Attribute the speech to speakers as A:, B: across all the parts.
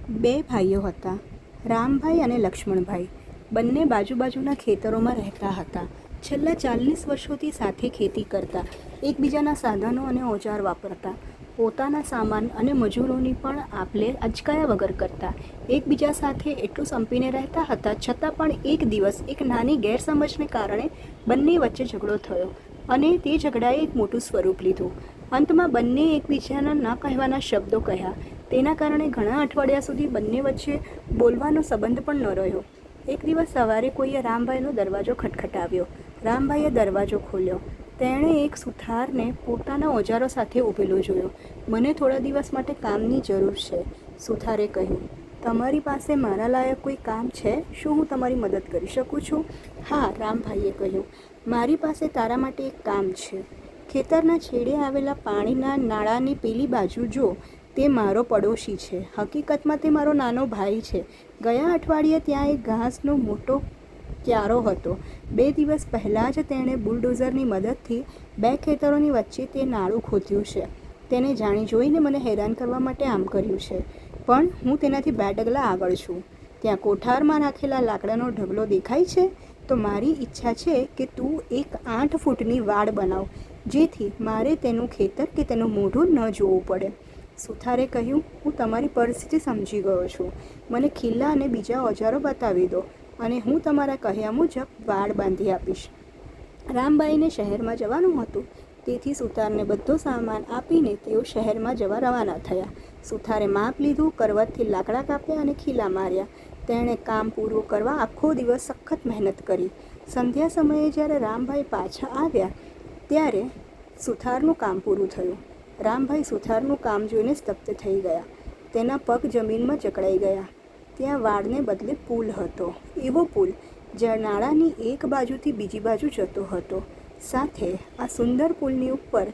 A: બે ભાઈઓ હતા, રામભાઈ અને લક્ષ્મણભાઈ. બંને બાજુબાજુના ખેતરોમાં રહેતા હતા. છેલ્લા 40 વર્ષોથી સાથે ખેતી કરતા, એકબીજાના સાધનો અને ઓજાર વાપરતા, પોતાના સામાન અને મજૂરોની પણ આપલે અચકાયા વગર કરતા, એકબીજા સાથે એટલું સંપીને રહેતા હતા. છતાં પણ એક દિવસ એક નાની ગેરસમજને કારણે બંને વચ્ચે ઝઘડો થયો અને તે ઝઘડાએ એક મોટું સ્વરૂપ લીધું. અંતમાં બંને એકબીજાના ન કહેવાના શબ્દો કહ્યા. તેના કારણે ઘણા અઠવાડિયા સુધી બંને વચ્ચે બોલવાનો સંબંધ પણ ન રહ્યો. એક દિવસ સવારે કોઈએ રામભાઈનો દરવાજો ખટખટાવ્યો. રામભાઈએ દરવાજો ખોલ્યો. તેણે એક સુથારને પોતાના ઓજારો સાથે ઊભેલો જોયો. મને થોડા દિવસ માટે કામની જરૂર છે, સુથારે કહ્યું. તમારી પાસે મારા લાયક કોઈ કામ છે? શું હું તમારી મદદ કરી શકું છું? હા, રામભાઈએ કહ્યું. મારી પાસે તારા માટે એક કામ છે. ખેતરના છેડે આવેલા પાણીના નાળાની પેલી બાજુ જો. તે મારો પડોશી છે. હકીકતમાં તે મારો નાનો ભાઈ છે. ગયા અઠવાડિયે ત્યાં એક ઘાસનો મોટો ક્યારો હતો. 2 દિવસ પહેલાં જ તેણે બુલડોઝરની મદદથી 2 ખેતરોની વચ્ચે તે નાળું ખોદ્યું છે. તેને જાણી જોઈને મને હેરાન કરવા માટે આમ કર્યું છે, પણ હું તેનાથી 2 ડગલા આગળ છું. ત્યાં કોઠારમાં રાખેલા લાકડાનો ઢગલો દેખાય છે, તો મારી ઈચ્છા છે કે તું એક 8 ફૂટની વાડ બનાવ, જેથી મારે તેનું ખેતર કે તેનું મોઢું ન જોવું પડે. સુથારે કહ્યું, હું તમારી પરિસ્થિતિ સમજી ગયો છું. મને ખીલા અને બીજા ઓજારો બતાવી દો અને હું તમારા કહ્યા મુજબ વાડ બાંધી આપીશ. રામભાઈને શહેરમાં જવાનું હતું, તેથી સુથારને બધો સામાન આપીને તેઓ શહેરમાં જવા રવાના થયા. સુથારે માપ લીધું, કરવતથી લાકડા કાપ્યા અને ખીલા માર્યા. તેણે કામ પૂરું કરવા આખો દિવસ સખત મહેનત કરી. સંધ્યા સમયે જ્યારે રામભાઈ પાછા આવ્યા ત્યારે સુથારનું કામ પૂરું થયું. રામભાઈ સુથારનું કામ જોઈને સ્તબ્ધ થઈ ગયા. તેના પગ જમીનમાં જકડાઈ ગયા. ત્યાં વાડને બદલે પુલ હતો. એવો પુલ જે નાળાની એક બાજુથી બીજી બાજુ જતો હતો. સાથે આ સુંદર પુલની ઉપર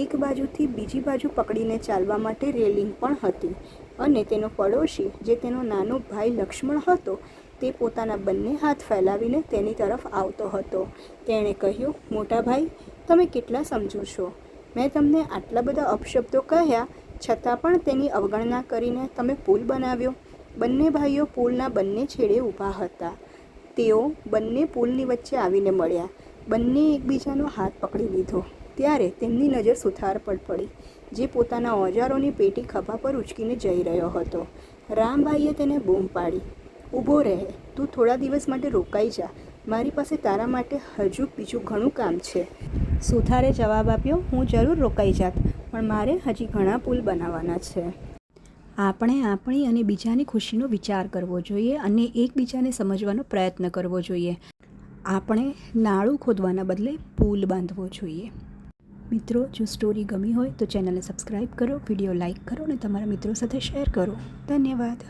A: એક બાજુથી બીજી બાજુ પકડીને ચાલવા માટે રેલિંગ પણ હતી. અને તેનો પડોશી, જે તેનો નાનો ભાઈ લક્ષ્મણ હતો, તે પોતાના બંને હાથ ફેલાવીને તેની તરફ આવતો હતો. તેણે કહ્યું, મોટા ભાઈ, તમે કેટલા સમજો છો? મેં તમને આટલા બધા અપશબ્દો કહ્યા, છતાં પણ તેની અવગણના કરીને તમે પુલ બનાવ્યો. બંને ભાઈઓ પુલના બંને છેડે ઊભા હતા. તેઓ બંને પુલની વચ્ચે આવીને મળ્યા. બંને એકબીજાનો હાથ પકડી લીધો. ત્યારે તેમની નજર સુથાર પર પડી, જે પોતાના ઓજારોની પેટી ખભા પર ઉચકીને જઈ રહ્યો હતો. રામભાઈએ તેને બૂમ પાડી, ઊભો રહે, તું થોડા દિવસ માટે રોકાઈ જા. મારી પાસે તારા માટે હજુ બીજું ઘણું કામ છે. સુથારે જવાબ આપ્યો, હું જરૂર રોકાઈ જાત, પણ મારે હજી ઘણા પુલ બનાવવાના છે. આપણે આપણી અને બીજાની ખુશીનો વિચાર કરવો જોઈએ અને એકબીજાને સમજવાનો પ્રયત્ન કરવો જોઈએ. આપણે નાળું ખોદવાના બદલે પુલ બાંધવો જોઈએ. મિત્રો, જો સ્ટોરી ગમી હોય તો ચેનલને સબસ્ક્રાઈબ કરો, વિડીયો લાઈક કરો અને તમારા મિત્રો સાથે શેર કરો. ધન્યવાદ.